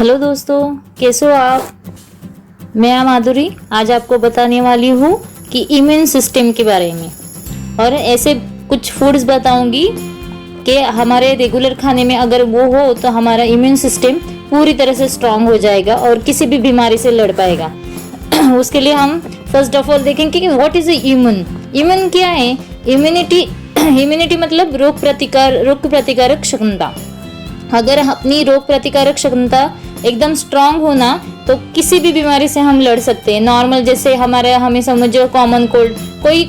Hello दोस्तों, कैसे हो आप। मैं माधुरी आज आपको बताने वाली हूँ कि इम्यून सिस्टम के बारे में और ऐसे कुछ फूड्स बताऊंगी कि हमारे रेगुलर खाने में अगर वो हो तो हमारा इम्यून सिस्टम पूरी तरह से स्ट्रांग हो जाएगा और किसी भी बीमारी से लड़ पाएगा। उसके लिए हम फर्स्ट ऑफ ऑल देखेंगे कि व्हाट इज इम्यून। इम्यून क्या है। इम्यूनिटी मतलब रोग प्रतिकारक क्षमता। अगर अपनी रोग प्रतिकारक क्षमता एकदम स्ट्रांग होना तो किसी भी बीमारी से हम लड़ सकते हैं। नॉर्मल जैसे हमें समझो कॉमन कोल्ड,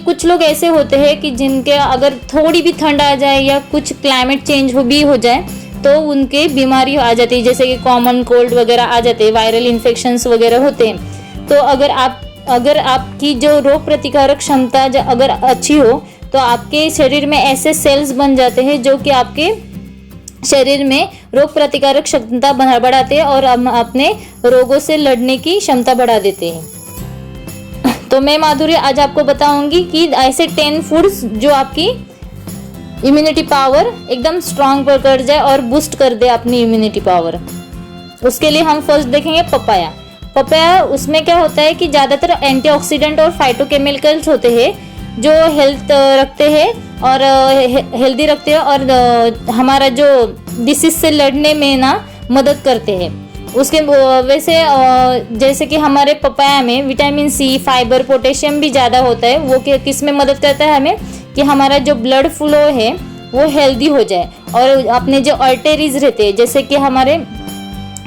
कुछ लोग ऐसे होते हैं कि जिनके अगर थोड़ी भी ठंड आ जाए या कुछ क्लाइमेट चेंज हो जाए तो उनके बीमारी आ जाती है, जैसे कि कॉमन कोल्ड वगैरह आ जाते हैं, वायरल इन्फेक्शंस वगैरह होते हैं। तो अगर आपकी जो रोग प्रतिकारक क्षमता अगर अच्छी हो तो आपके शरीर में ऐसे सेल्स बन जाते हैं जो कि आपके शरीर में रोग प्रतिकारक क्षमता बढ़ाते हैं और हम अपने रोगों से लड़ने की क्षमता बढ़ा देते हैं। तो मैं माधुरी आज आपको बताऊंगी कि ऐसे 10 फूड्स जो आपकी इम्यूनिटी पावर एकदम स्ट्रांग कर जाए और बूस्ट कर दे अपनी इम्यूनिटी पावर। उसके लिए हम फर्स्ट देखेंगे पपाया। उसमें क्या होता है कि ज़्यादातर एंटीऑक्सीडेंट और फाइटोकेमिकल्स होते हैं जो हेल्थ रखते हैं और हेल्दी रखते हैं और हमारा जो डिसीज से लड़ने में ना मदद करते हैं। उसके वैसे जैसे कि हमारे पपाया में विटामिन सी, फाइबर, पोटेशियम भी ज़्यादा होता है। वो किस में मदद करता है हमें कि हमारा जो ब्लड फ्लो है वो हेल्दी हो जाए और अपने जो आर्टरीज रहते हैं, जैसे कि हमारे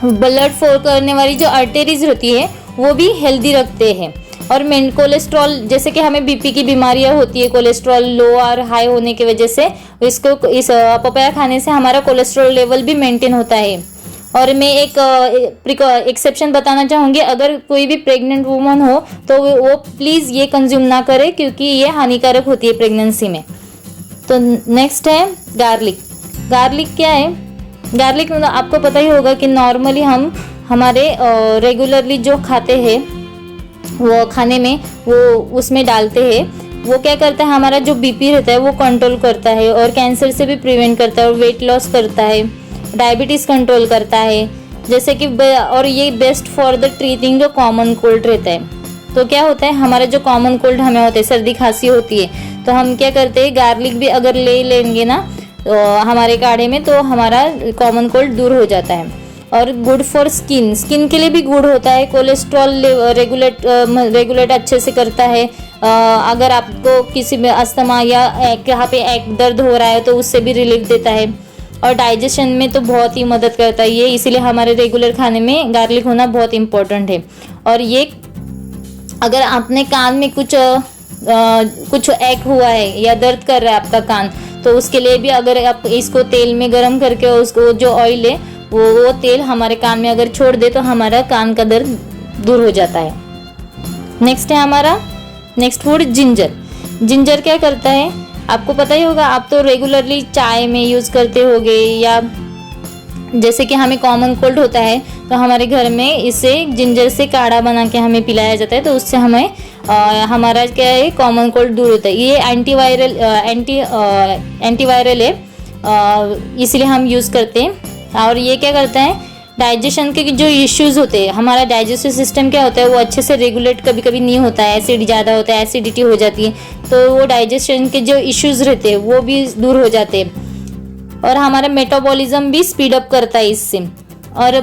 ब्लड फ्लो करने वाली जो आर्टरीज रहती है वो भी हेल्दी रखते हैं। और कोलेस्ट्रॉल, जैसे कि हमें बीपी की बीमारियां होती है, कोलेस्ट्रॉल लो और हाई होने की वजह से इस पपाया खाने से हमारा कोलेस्ट्रॉल लेवल भी मेंटेन होता है। और मैं एक एक्सेप्शन बताना चाहूँगी, अगर कोई भी प्रेग्नेंट वुमन हो तो वो प्लीज़ ये कंज्यूम ना करे क्योंकि ये हानिकारक होती है प्रेगनेंसी में। तो नेक्स्ट है गार्लिक क्या है। गार्लिक मतलब आपको पता ही होगा कि नॉर्मली हम हमारे रेगुलरली जो खाते हैं वो खाने में वो उसमें डालते हैं। वो क्या करता है, हमारा जो बीपी रहता है वो कंट्रोल करता है और कैंसर से भी प्रिवेंट करता है और वेट लॉस करता है, डायबिटीज़ कंट्रोल करता है, जैसे कि और ये बेस्ट फॉर द ट्रीटिंग जो कॉमन कोल्ड रहता है। तो क्या होता है, हमारा जो कॉमन कोल्ड हमें होता है, सर्दी खांसी होती है, तो हम क्या करते हैं गार्लिक भी अगर ले लेंगे ना हमारे काढ़े में तो हमारा कॉमन कोल्ड दूर हो जाता है। और गुड फॉर स्किन के लिए भी गुड होता है। कोलेस्ट्रॉल रेगुलेट अच्छे से करता है। अगर आपको किसी में अस्थमा या यहाँ पे एक दर्द हो रहा है तो उससे भी रिलीफ देता है और डाइजेशन में तो बहुत ही मदद करता है ये, इसीलिए हमारे रेगुलर खाने में गार्लिक होना बहुत इम्पोर्टेंट है। और ये अगर आपने कान में कुछ एक हुआ है या दर्द कर रहा है आपका कान, तो उसके लिए भी अगर आप इसको तेल में गर्म करके उसको जो ऑयल है वो तेल हमारे कान में अगर छोड़ दे तो हमारा कान का दर्द दूर हो जाता है। नेक्स्ट है हमारा नेक्स्ट फूड जिंजर क्या करता है आपको पता ही होगा। आप तो रेगुलरली चाय में यूज़ करते होगे या जैसे कि हमें कॉमन कोल्ड होता है तो हमारे घर में इसे जिंजर से काढ़ा बना के हमें पिलाया जाता है, तो उससे हमें हमारा क्या है कॉमन कोल्ड दूर होता है। ये एंटीवायरल है, इसलिए हम यूज़ करते हैं। और ये क्या करता है, डाइजेशन के जो इश्यूज होते हैं, हमारा डाइजेस्टिव सिस्टम क्या होता है वो अच्छे से रेगुलेट कभी कभी नहीं होता है, एसिड ज़्यादा होता है, एसिडिटी हो जाती है, तो वो डाइजेशन के जो इश्यूज रहते हैं वो भी दूर हो जाते हैं। और हमारा मेटाबॉलिज्म भी स्पीड अप करता है इससे, और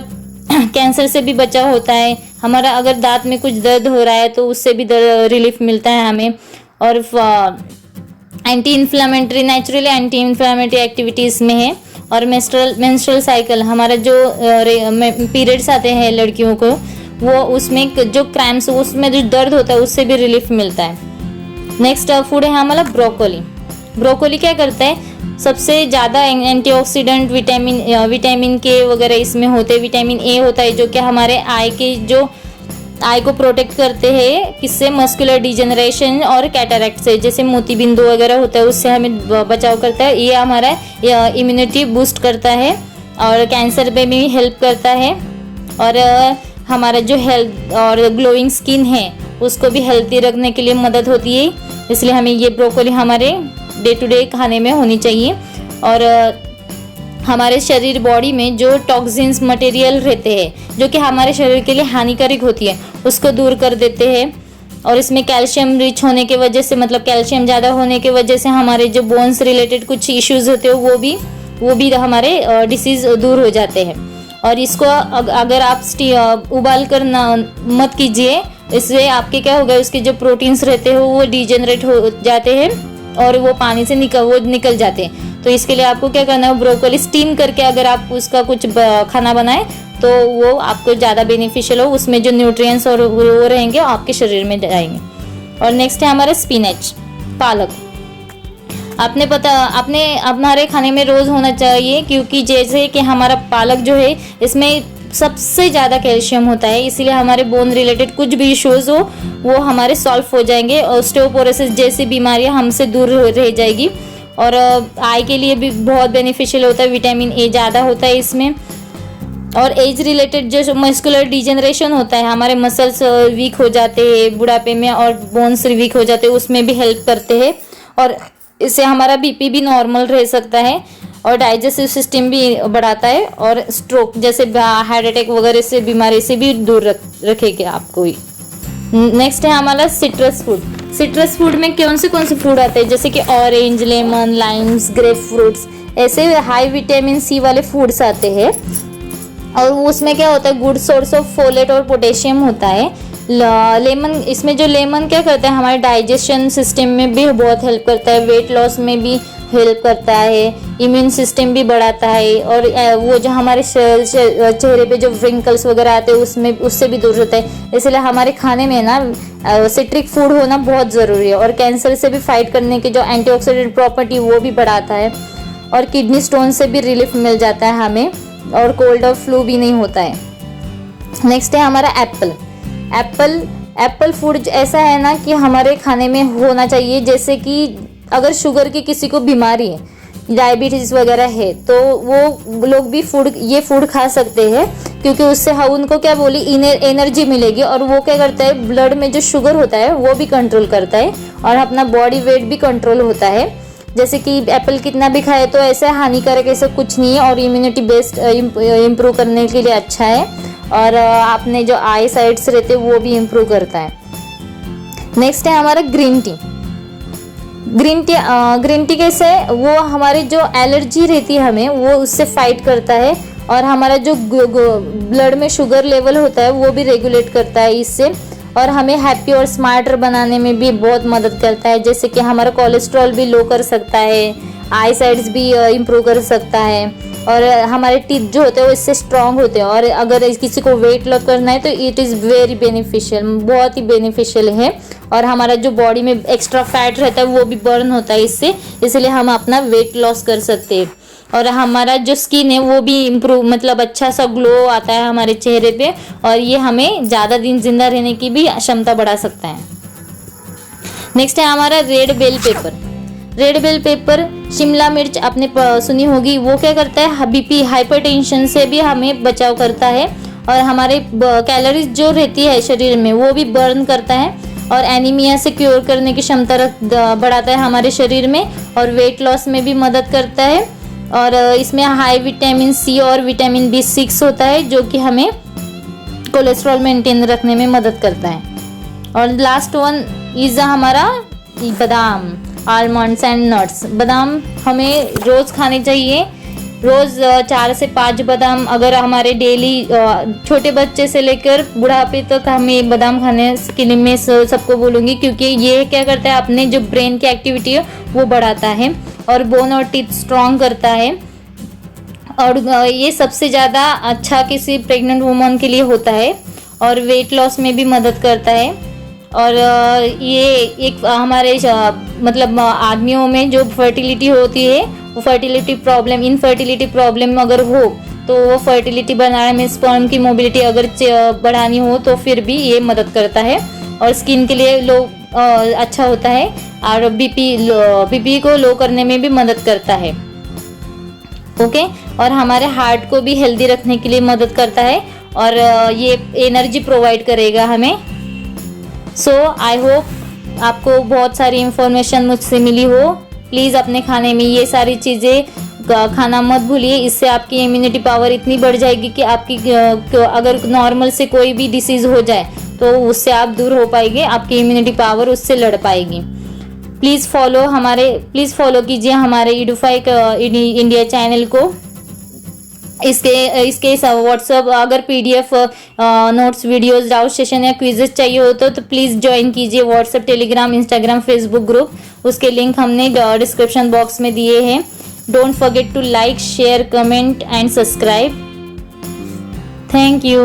कैंसर से भी बचा होता है। हमारा अगर दांत में कुछ दर्द हो रहा है तो उससे भी रिलीफ मिलता है हमें। और नेचुरली एंटी इन्फ्लामेटरी एक्टिविटीज़ में है। और मेंस्ट्रुअल साइकिल, हमारा जो पीरियड्स आते हैं लड़कियों को, वो उसमें जो क्रैम्प्स उसमें जो दर्द होता है उससे भी रिलीफ मिलता है। नेक्स्ट फूड है हमारा ब्रोकोली क्या करता है, सबसे ज़्यादा एंटीऑक्सीडेंट विटामिन के वगैरह इसमें होते हैं। विटामिन ए होता है जो कि हमारे आई को प्रोटेक्ट करते हैं किससे, मस्कुलर डिजेनरेशन और कैटरैक्ट से, जैसे मोतीबिंदु वगैरह होता है उससे हमें बचाव करता है। ये हमारा इम्यूनिटी बूस्ट करता है और कैंसर में भी हेल्प करता है। और हमारा जो हेल्थ और ग्लोइंग स्किन है उसको भी हेल्थी रखने के लिए मदद होती है, इसलिए हमें ये ब्रोकोली हमारे डे टू डे खाने में होनी चाहिए। और हमारे शरीर बॉडी में जो टॉक्सिन्स मटेरियल रहते हैं जो कि हमारे शरीर के लिए हानिकारक होती है उसको दूर कर देते हैं। और इसमें कैल्शियम रिच होने की वजह से, मतलब कैल्शियम ज़्यादा होने की वजह से हमारे जो बोन्स रिलेटेड कुछ इश्यूज होते हैं वो भी हमारे डिसीज़ दूर हो जाते हैं। और इसको अगर आप उबाल कर ना मत कीजिए, इससे आपके क्या होगा, उसके जो प्रोटीन्स रहते हैं वो डिजेनरेट हो जाते हैं और वो पानी से निकल जाते हैं। तो इसके लिए आपको क्या करना है, ब्रोकली स्टीम करके अगर आप उसका कुछ खाना बनाएं तो वो आपको ज़्यादा बेनिफिशियल हो, उसमें जो न्यूट्रिएंट्स और वो रहेंगे आपके शरीर में जाएंगे। और नेक्स्ट है हमारा स्पिनच, पालक। आपने हमारे खाने में रोज़ होना चाहिए, क्योंकि जैसे कि हमारा पालक जो है इसमें सबसे ज़्यादा कैल्शियम होता है, इसीलिए हमारे बोन रिलेटेड कुछ भी इश्यूज हो वो हमारे सॉल्व हो जाएंगे। ऑस्टियोपोरोसिस जैसी बीमारियां हमसे दूर रह जाएगी। और आई के लिए भी बहुत बेनिफिशियल होता है, विटामिन ए ज़्यादा होता है इसमें। और एज रिलेटेड जो मस्कुलर डिजेनरेशन होता है, हमारे मसल्स वीक हो जाते हैं बुढ़ापे में और बोन्स वीक हो जाते हैं, उसमें भी हेल्प करते हैं। और इससे हमारा बीपी भी नॉर्मल रह सकता है और डाइजेस्टिव सिस्टम भी बढ़ाता है और स्ट्रोक जैसे हार्ट अटैक वगैरह से बीमारी से भी दूर रखेगा आपको ही। नेक्स्ट है हमारा सिट्रस फूड। सिट्रस फूड में कौन से फूड आते हैं, जैसे कि orange, lemon, limes, grape fruits, ऐसे हाई विटामिन सी वाले फूड्स आते हैं। और उसमें क्या होता है, गुड सोर्स ऑफ फोलेट और पोटेशियम होता है। लेमन, इसमें जो लेमन क्या करता है, हमारे डाइजेशन सिस्टम में भी बहुत हेल्प करता है, वेट लॉस में भी हेल्प करता है, इम्यून सिस्टम भी बढ़ाता है। और वो जो हमारे चेहरे पे जो व्रिंकल्स वगैरह आते हैं उससे भी दूर होता है। इसलिए हमारे खाने में ना सिट्रिक फूड होना बहुत ज़रूरी है। और कैंसर से भी फाइट करने की जो एंटीऑक्सीडेंट प्रॉपर्टी वो भी बढ़ाता है। और किडनी स्टोन से भी रिलीफ मिल जाता है हमें, और कोल्ड और फ्लू भी नहीं होता है। नेक्स्ट है हमारा एप्पल फूड ऐसा है ना कि हमारे खाने में होना चाहिए। जैसे कि अगर शुगर की किसी को बीमारी है, डायबिटीज़ वगैरह है, तो वो लोग भी ये फूड खा सकते हैं, क्योंकि उससे उनको क्या एनर्जी मिलेगी। और वो क्या करता है, ब्लड में जो शुगर होता है वो भी कंट्रोल करता है और अपना बॉडी वेट भी कंट्रोल होता है। जैसे कि एप्पल कितना भी खाए तो ऐसा हानिकारक ऐसा कुछ नहीं है, और इम्यूनिटी बेस्ड इम्प्रूव करने के लिए अच्छा है। और आपने जो आई साइट्स रहते वो भी इम्प्रूव करता है। नेक्स्ट है हमारा ग्रीन टी कैसे है, वो हमारे जो एलर्जी रहती है हमें वो उससे फाइट करता है। और हमारा जो ब्लड में शुगर लेवल होता है वो भी रेगुलेट करता है इससे। और हमें हैप्पी और स्मार्टर बनाने में भी बहुत मदद करता है। जैसे कि हमारा कोलेस्ट्रॉल भी लो कर सकता है, आई साइट्स भी इम्प्रूव कर सकता है, और हमारे टीथ जो होते हैं वो इससे स्ट्रांग होते हैं। और अगर किसी को वेट लॉस करना है तो इट इज़ वेरी बेनिफिशियल, बहुत ही बेनिफिशियल है। और हमारा जो बॉडी में एक्स्ट्रा फैट रहता है वो भी बर्न होता है इससे, इसलिए हम अपना वेट लॉस कर सकते हैं। और हमारा जो स्किन है वो भी इम्प्रूव, मतलब अच्छा सा ग्लो आता है हमारे चेहरे पे, और ये हमें ज़्यादा दिन जिंदा रहने की भी क्षमता बढ़ा सकता है। नेक्स्ट है हमारा रेड बेल पेपर, शिमला मिर्च आपने सुनी होगी। वो क्या करता है, बीपी, हाइपरटेंशन से भी हमें बचाव करता है। और हमारे कैलोरीज जो रहती है शरीर में वो भी बर्न करता है, और एनीमिया से क्योर करने की क्षमता बढ़ाता है हमारे शरीर में, और वेट लॉस में भी मदद करता है। और इसमें हाई विटामिन सी और विटामिन B6 होता है, जो कि हमें कोलेस्ट्रॉल मेंटेन रखने में मदद करता है। और लास्ट वन इज हमारा बादाम, आलमंड्स एंड नट्स। बादाम हमें रोज़ खाने चाहिए, रोज़ 4 से 5 बादाम। अगर हमारे डेली छोटे बच्चे से लेकर बुढ़ापे तक हमें बादाम खाने के लिए मैं सबको बोलूँगी, क्योंकि ये क्या करता है, अपने जो ब्रेन की एक्टिविटी है वो बढ़ाता है और बोन और टीथ स्ट्रॉन्ग करता है। और ये सबसे ज़्यादा अच्छा किसी प्रेग्नेंट वुमन के लिए होता है, और वेट लॉस में भी मदद करता है। और ये एक हमारे मतलब आदमियों में जो फर्टिलिटी होती है, वो इनफर्टिलिटी प्रॉब्लम अगर हो तो वो फर्टिलिटी बनाने में, स्पर्म की मोबिलिटी अगर बढ़ानी हो तो फिर भी ये मदद करता है। और स्किन के लिए अच्छा होता है, और बीपी को लो करने में भी मदद करता है। ओके, और हमारे हार्ट को भी हेल्दी रखने के लिए मदद करता है, और ये एनर्जी प्रोवाइड करेगा हमें। सो आई होप आपको बहुत सारी इंफॉर्मेशन मुझसे मिली हो। प्लीज़ अपने खाने में ये सारी चीज़ें खाना मत भूलिए। इससे आपकी इम्यूनिटी पावर इतनी बढ़ जाएगी कि आपकी अगर नॉर्मल से कोई भी डिसीज़ हो जाए तो उससे आप दूर हो पाएंगे, आपकी इम्यूनिटी पावर उससे लड़ पाएगी। प्लीज़ फॉलो कीजिए हमारे ईडुफाई इंडिया चैनल को। इसके व्हाट्सअप अगर PDF notes, videos, doubt session या क्विजेस चाहिए हो तो प्लीज़ ज्वाइन कीजिए WhatsApp, Telegram, Instagram, Facebook group. उसके लिंक हमने डिस्क्रिप्शन बॉक्स में दिए हैं। Don't forget to like, share, comment and subscribe. Thank you.